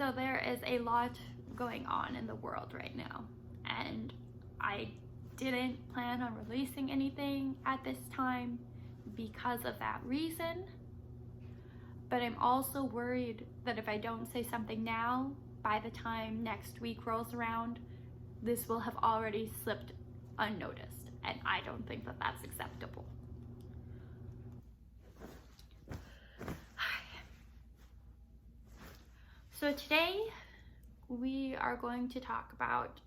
So there is a lot going on in the world right now, and I didn't plan on releasing anything at this time because of that reason. But I'm also worried that if I don't say something now, by the time next week rolls around, this will have already slipped unnoticed, and I don't think that that's acceptable. So today we are going to talk about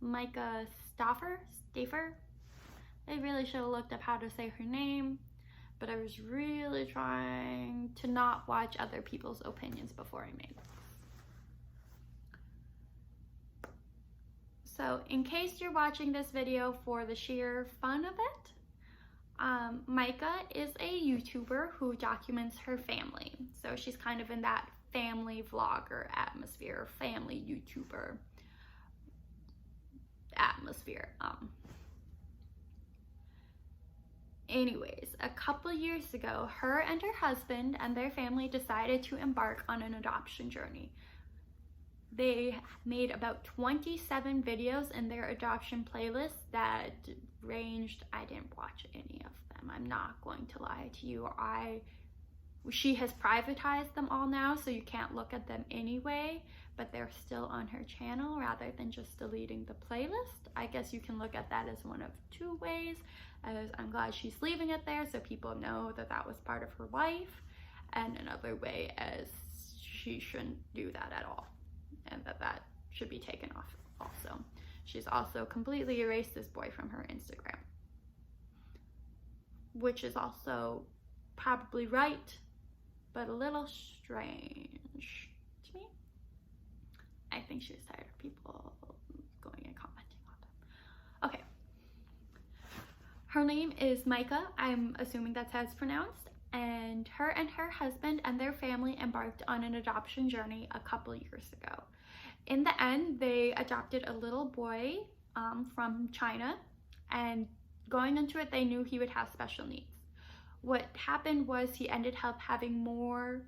Myka Stauffer. I really should have looked up how to say her name, but I was really trying to not watch other people's opinions before I made this. So in case you're watching this video for the sheer fun of it, Myka is a YouTuber who documents her family. So she's kind of in that family vlogger atmosphere, family YouTuber atmosphere. Anyways, a couple years ago, her and her husband and their family decided to embark on an adoption journey. They made about 27 videos in their adoption playlist that ranged, I didn't watch any of them, I'm not going to lie to you. She has privatized them all now, so you can't look at them anyway, but they're still on her channel rather than just deleting the playlist. I guess you can look at that as one of two ways, as I'm glad she's leaving it there so people know that that was part of her life, and another way as she shouldn't do that at all, and that should be taken off also. She's also completely erased this boy from her Instagram, which is also probably right, but a little strange to me. I think she was tired of people going and commenting on them. Okay. Her name is Myka, I'm assuming that's how it's pronounced, and her husband and their family embarked on an adoption journey a couple years ago. In the end, they adopted a little boy from China, and going into it, they knew he would have special needs. What happened was he ended up having more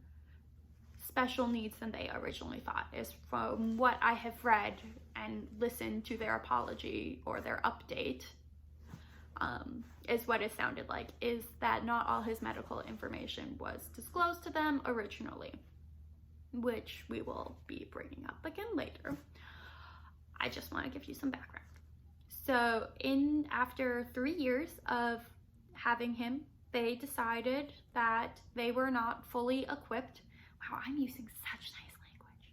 special needs than they originally thought, is from what I have read and listened to their apology or their update, is what it sounded like, is that not all his medical information was disclosed to them originally, which we will be bringing up again later. I just want to give you some background. So after 3 years of having him, they decided that they were not fully equipped. Wow, I'm using such nice language.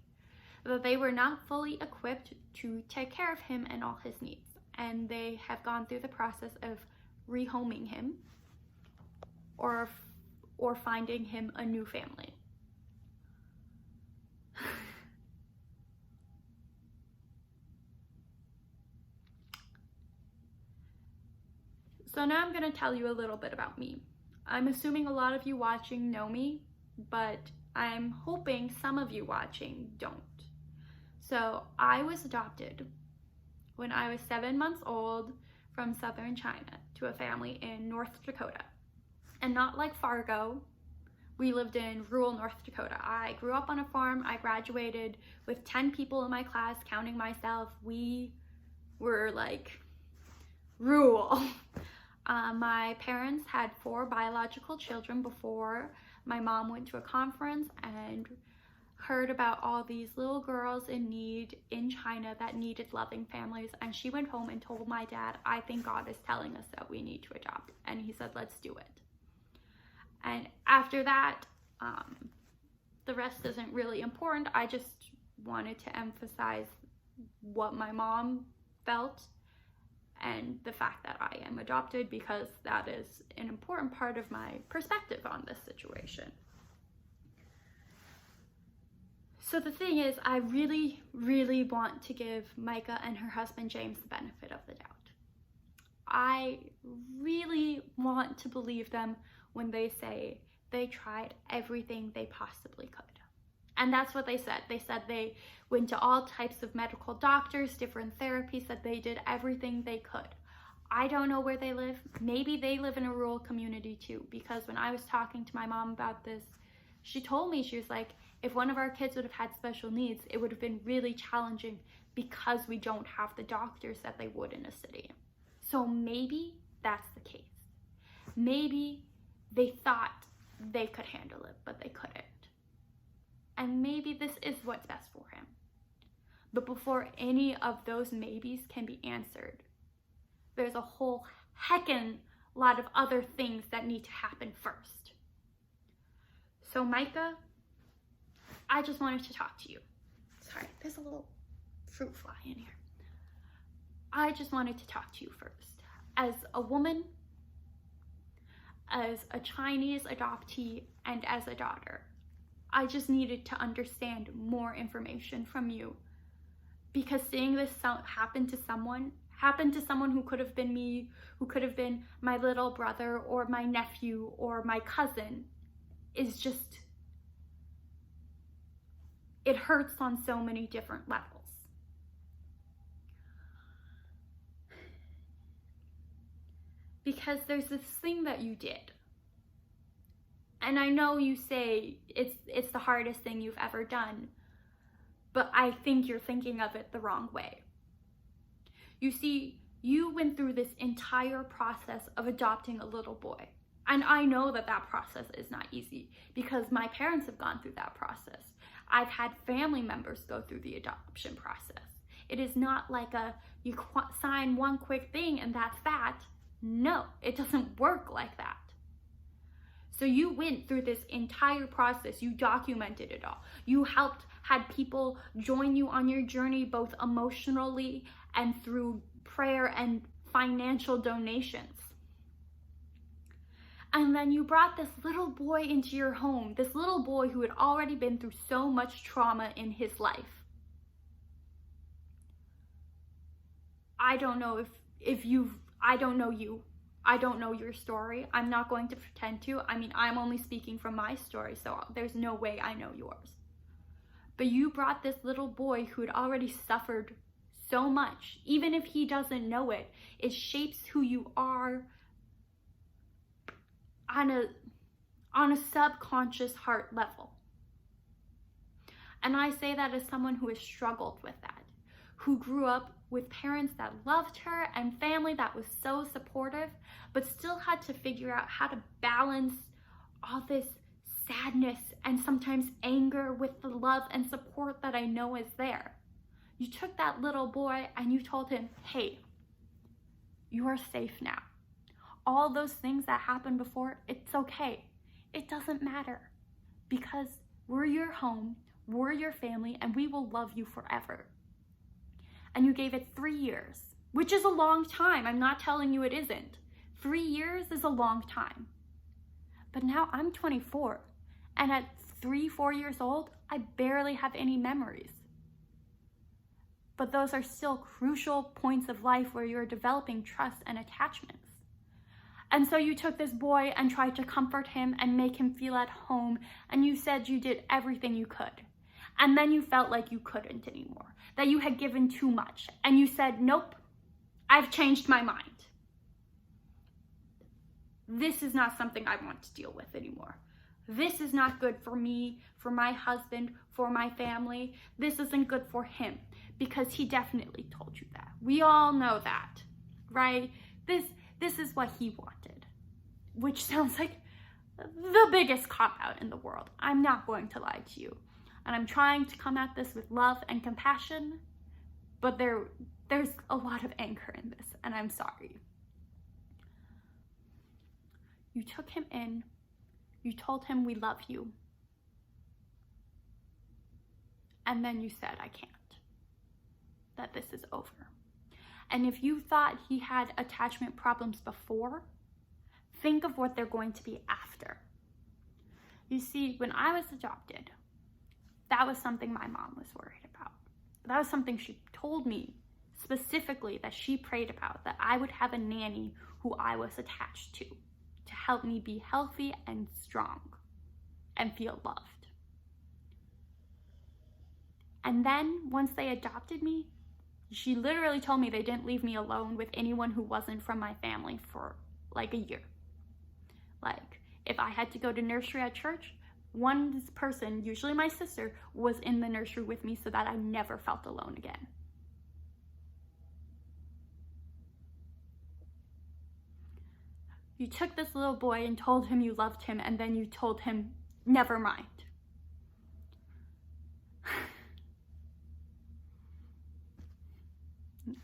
That they were not fully equipped to take care of him and all his needs. And they have gone through the process of rehoming him or finding him a new family. So now I'm going to tell you a little bit about me. I'm assuming a lot of you watching know me, but I'm hoping some of you watching don't. So I was adopted when I was 7 months old from southern China to a family in North Dakota. And not like Fargo, we lived in rural North Dakota. I grew up on a farm. I graduated with 10 people in my class, counting myself. We were like rural. My parents had 4 biological children before my mom went to a conference and heard about all these little girls in need in China that needed loving families, and she went home and told my dad, I think God is telling us that we need to adopt, and he said, let's do it. And after that, the rest isn't really important. I just wanted to emphasize what my mom felt and the fact that I am adopted, because that is an important part of my perspective on this situation. So the thing is, I really, really want to give Myka and her husband James the benefit of the doubt. I really want to believe them when they say they tried everything they possibly could. And that's what they said. They said they went to all types of medical doctors, different therapies, that they did everything they could. I don't know where they live. Maybe they live in a rural community too, because when I was talking to my mom about this, she told me, she was like, If one of our kids would have had special needs, it would have been really challenging because we don't have the doctors that they would in a city. So maybe that's the case. Maybe they thought they could handle it, but they couldn't. And maybe this is what's best for him. But before any of those maybes can be answered, there's a whole heckin' lot of other things that need to happen first. So Myka, I just wanted to talk to you. Sorry, there's a little fruit fly in here. I just wanted to talk to you first. As a woman, as a Chinese adoptee, and as a daughter, I just needed to understand more information from you, because seeing this happen to someone who could have been me, who could have been my little brother or my nephew or my cousin, is just, it hurts on so many different levels. Because there's this thing that you did. And I know you say it's the hardest thing you've ever done, but I think you're thinking of it the wrong way. You see, you went through this entire process of adopting a little boy. And I know that that process is not easy because my parents have gone through that process. I've had family members go through the adoption process. It is not like you sign one quick thing and that's that. No, it doesn't work like that. So you went through this entire process. You documented it all. You had people join you on your journey, both emotionally and through prayer and financial donations. And then you brought this little boy into your home, this little boy who had already been through so much trauma in his life. I don't know I don't know you. I don't know your story. I'm not going to pretend to. I mean, I'm only speaking from my story, so there's no way I know yours. But you brought this little boy who had already suffered so much. Even if he doesn't know it, it shapes who you are on a subconscious heart level. And I say that as someone who has struggled with that, who grew up with parents that loved her and family that was so supportive, but still had to figure out how to balance all this sadness and sometimes anger with the love and support that I know is there. You took that little boy and you told him, hey, you are safe now. All those things that happened before, it's okay. It doesn't matter because we're your home, we're your family, and we will love you forever. And you gave it 3 years, which is a long time. I'm not telling you it isn't. 3 years is a long time. But now I'm 24, and at 3-4 years old, I barely have any memories. But those are still crucial points of life where you're developing trust and attachments. And so you took this boy and tried to comfort him and make him feel at home, and you said you did everything you could. And then you felt like you couldn't anymore, that you had given too much. And you said, nope, I've changed my mind. This is not something I want to deal with anymore. This is not good for me, for my husband, for my family. This isn't good for him because he definitely told you that. We all know that, right? This is what he wanted, which sounds like the biggest cop-out in the world. I'm not going to lie to you. And I'm trying to come at this with love and compassion, but there's a lot of anger in this, and I'm sorry. You took him in, you told him we love you, and then you said, I can't, that this is over. And if you thought he had attachment problems before, think of what they're going to be after. You see, when I was adopted, that was something my mom was worried about. That was something she told me specifically that she prayed about, that I would have a nanny who I was attached to help me be healthy and strong and feel loved. And then once they adopted me, she literally told me they didn't leave me alone with anyone who wasn't from my family for like a year. Like, if I had to go to nursery at church, one person, usually my sister, was in the nursery with me so that I never felt alone again. You took this little boy and told him you loved him, and then you told him, never mind.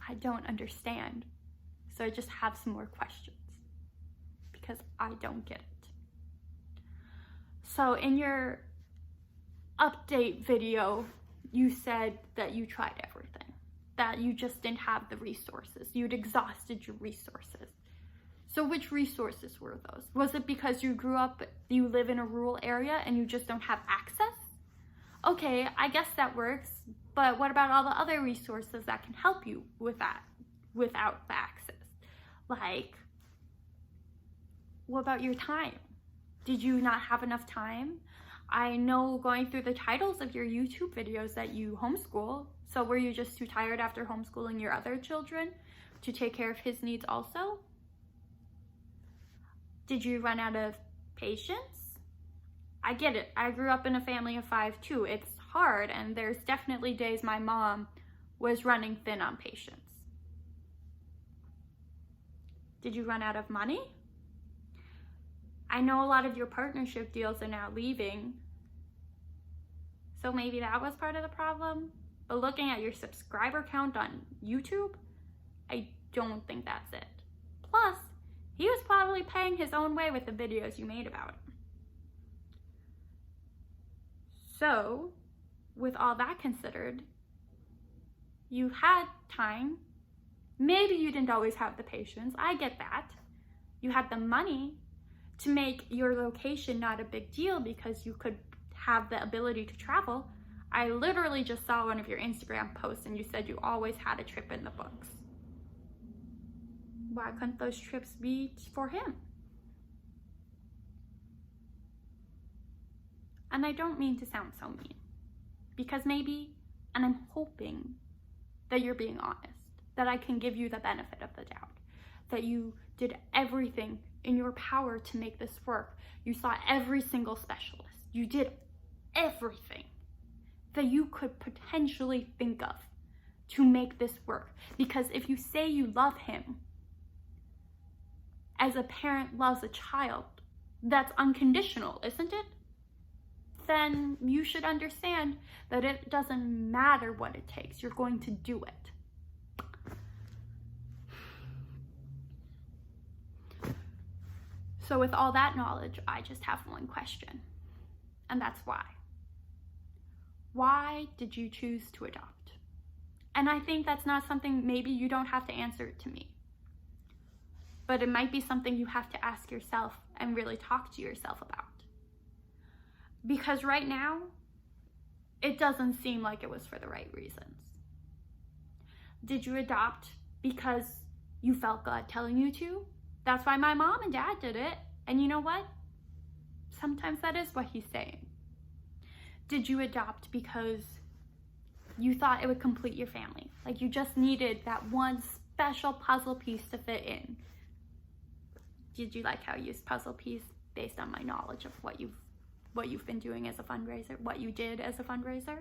I don't understand. So I just have some more questions because I don't get it. So in your update video, you said that you tried everything, that you just didn't have the resources. You'd exhausted your resources. So which resources were those? Was it because you live in a rural area and you just don't have access? Okay, I guess that works, but what about all the other resources that can help you with that without the access? Like, what about your time? Did you not have enough time? I know going through the titles of your YouTube videos that you homeschool, so were you just too tired after homeschooling your other children to take care of his needs also? Did you run out of patience? I get it. I grew up in a family of 5 too. It's hard, and there's definitely days my mom was running thin on patience. Did you run out of money? I know a lot of your partnership deals are now leaving, so maybe that was part of the problem. But looking at your subscriber count on YouTube, I don't think that's it. Plus, he was probably paying his own way with the videos you made about him. So, with all that considered, you had time. Maybe you didn't always have the patience. I get that. You had the money to make your location not a big deal because you could have the ability to travel. I literally just saw one of your Instagram posts and you said you always had a trip in the books. Why couldn't those trips be for him? And I don't mean to sound so mean, because maybe, and I'm hoping that you're being honest, that I can give you the benefit of the doubt, that you did everything in your power to make this work. You saw every single specialist. You did everything that you could potentially think of to make this work. Because if you say you love him, as a parent loves a child, that's unconditional, isn't it? Then you should understand that it doesn't matter what it takes. You're going to do it. So with all that knowledge, I just have one question, and that's why. Why did you choose to adopt? And I think that's not something, maybe you don't have to answer it to me, but it might be something you have to ask yourself and really talk to yourself about. Because right now, it doesn't seem like it was for the right reasons. Did you adopt because you felt God telling you to? That's why my mom and dad did it. And you know what? Sometimes that is what he's saying. Did you adopt because you thought it would complete your family? Like you just needed that one special puzzle piece to fit in. Did you like how I used puzzle piece based on my knowledge of what you've been doing as a fundraiser, what you did as a fundraiser?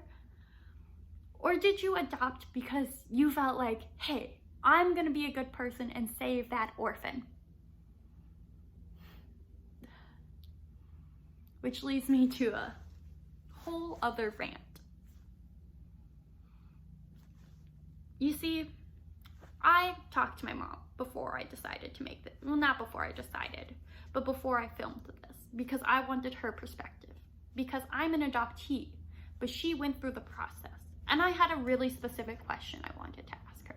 Or did you adopt because you felt like, hey, I'm gonna be a good person and save that orphan? Which leads me to a whole other rant. You see, I talked to my mom before I decided to make this. Well, not before I decided, but before I filmed this, because I wanted her perspective. Because I'm an adoptee, but she went through the process. And I had a really specific question I wanted to ask her.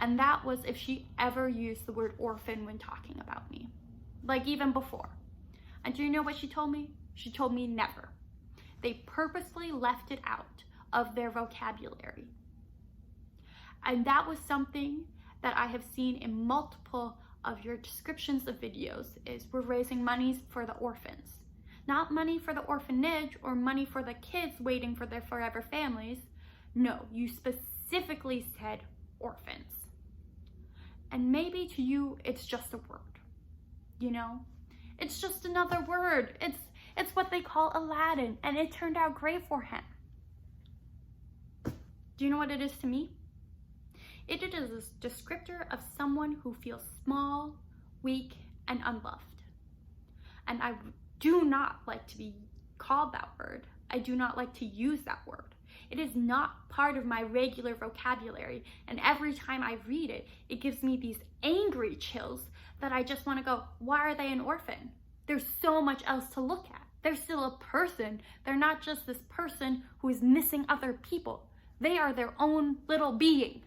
And that was if she ever used the word orphan when talking about me. Like even before. And do you know what she told me? She told me never. They purposely left it out of their vocabulary. And that was something that I have seen in multiple of your descriptions of videos, is we're raising money for the orphans. Not money for the orphanage or money for the kids waiting for their forever families. No, you specifically said orphans. And maybe to you, it's just a word, you know? It's just another word. It's what they call Aladdin, and it turned out great for him. Do you know what it is to me? It is a descriptor of someone who feels small, weak, and unloved. And I do not like to be called that word. I do not like to use that word. It is not part of my regular vocabulary, and every time I read it, it gives me these angry chills that I just want to go, why are they an orphan? There's so much else to look at. They're still a person. They're not just this person who is missing other people. They are their own little being.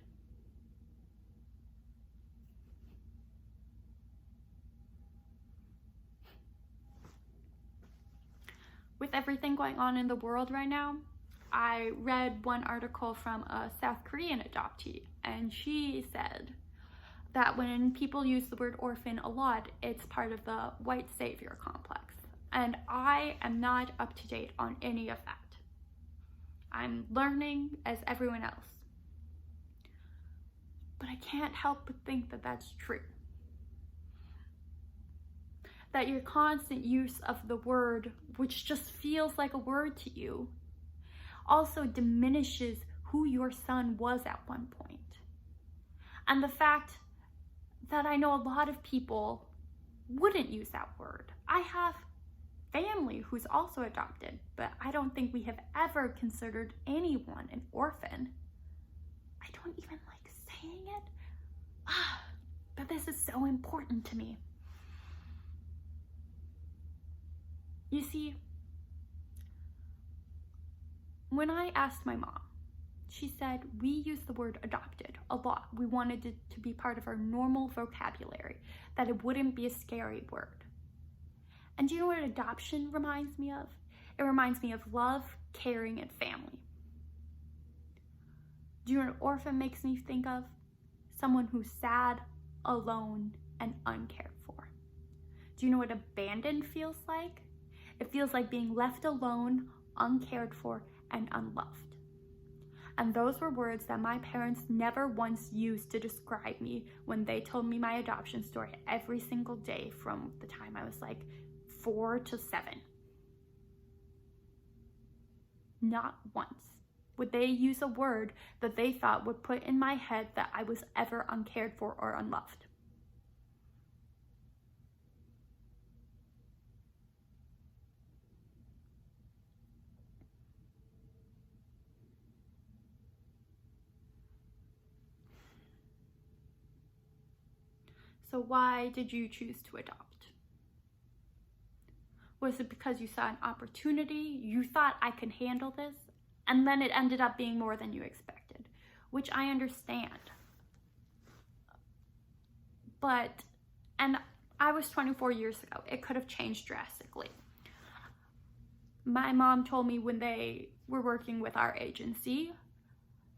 With everything going on in the world right now, I read one article from a South Korean adoptee, and she said that when people use the word orphan a lot, it's part of the white savior complex. And I am not up to date on any of that. I'm learning as everyone else. But I can't help but think that that's true. That your constant use of the word, which just feels like a word to you, also diminishes who your son was at one point. And the fact that I know a lot of people wouldn't use that word. I have family who's also adopted, but I don't think we have ever considered anyone an orphan. I don't even like saying it, but this is so important to me. You see, when I asked my mom, she said we use the word adopted a lot. We wanted it to be part of our normal vocabulary, that it wouldn't be a scary word. And do you know what adoption reminds me of? It reminds me of love, caring, and family. Do you know what orphan makes me think of? Someone who's sad, alone, and uncared for. Do you know what abandoned feels like? It feels like being left alone, uncared for, and unloved. And those were words that my parents never once used to describe me when they told me my adoption story every single day from the time I was like 4 to 7. Not once would they use a word that they thought would put in my head that I was ever uncared for or unloved. So why did you choose to adopt? Was it because you saw an opportunity? You thought I could handle this? And then it ended up being more than you expected, which I understand. And I was 24 years ago. It could have changed drastically. My mom told me when they were working with our agency,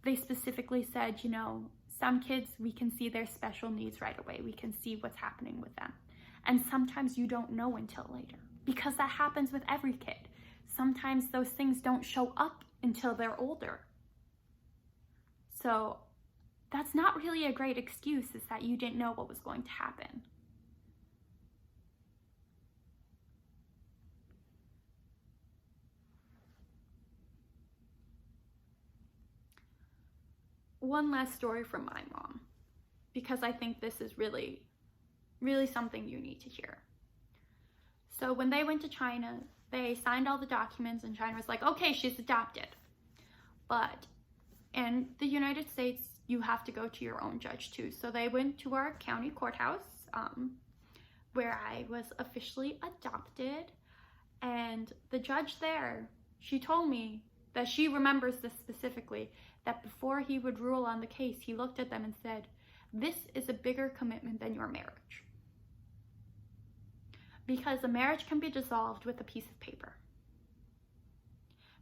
they specifically said, you know, some kids, we can see their special needs right away. We can see what's happening with them. And sometimes you don't know until later, because that happens with every kid. Sometimes those things don't show up until they're older. So that's not really a great excuse, is that you didn't know what was going to happen. One last story from my mom, because I think this is really, really something you need to hear. So when they went to China, they signed all the documents and China was like, okay, she's adopted. But in the United States, you have to go to your own judge too. So they went to our county courthouse, where I was officially adopted. And the judge there, she told me that she remembers this specifically, that before he would rule on the case, he looked at them and said, this is a bigger commitment than your marriage. Because a marriage can be dissolved with a piece of paper.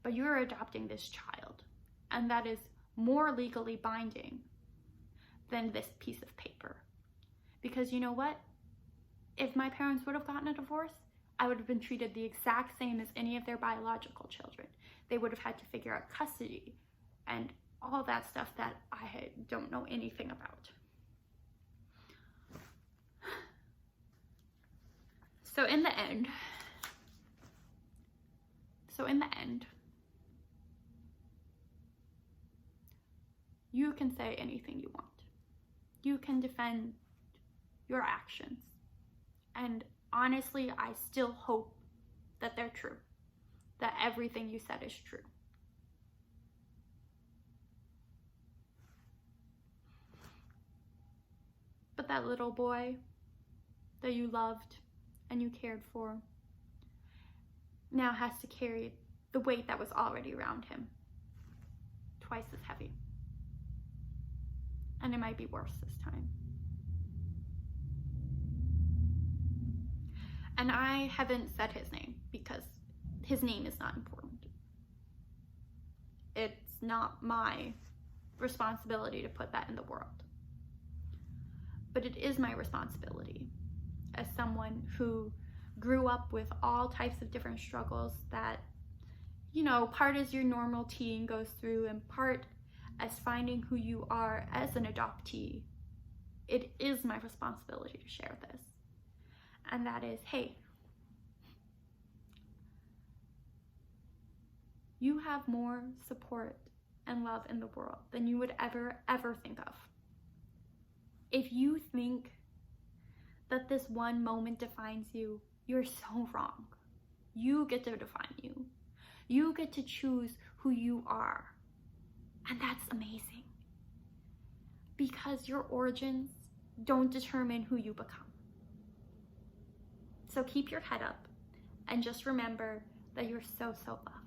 But you're adopting this child, and that is more legally binding than this piece of paper. Because you know what? If my parents would have gotten a divorce, I would have been treated the exact same as any of their biological children. They would have had to figure out custody and all that stuff that I don't know anything about. So in the end, So in the end, you can say anything you want. You can defend your actions. And honestly, I still hope that they're true, that everything you said is true. But that little boy that you loved and you cared for now has to carry the weight that was already around him, twice as heavy. And it might be worse this time. And I haven't said his name because his name is not important. It's not my responsibility to put that in the world. But it is my responsibility as someone who grew up with all types of different struggles that, you know, part as your normal teen goes through and part as finding who you are as an adoptee. It is my responsibility to share this. And that is, hey, you have more support and love in the world than you would ever think of. If you think that this one moment defines you, you're so wrong. You get to define you. You get to choose who you are. And that's amazing. Because your origins don't determine who you become. So keep your head up and just remember that you're so loved.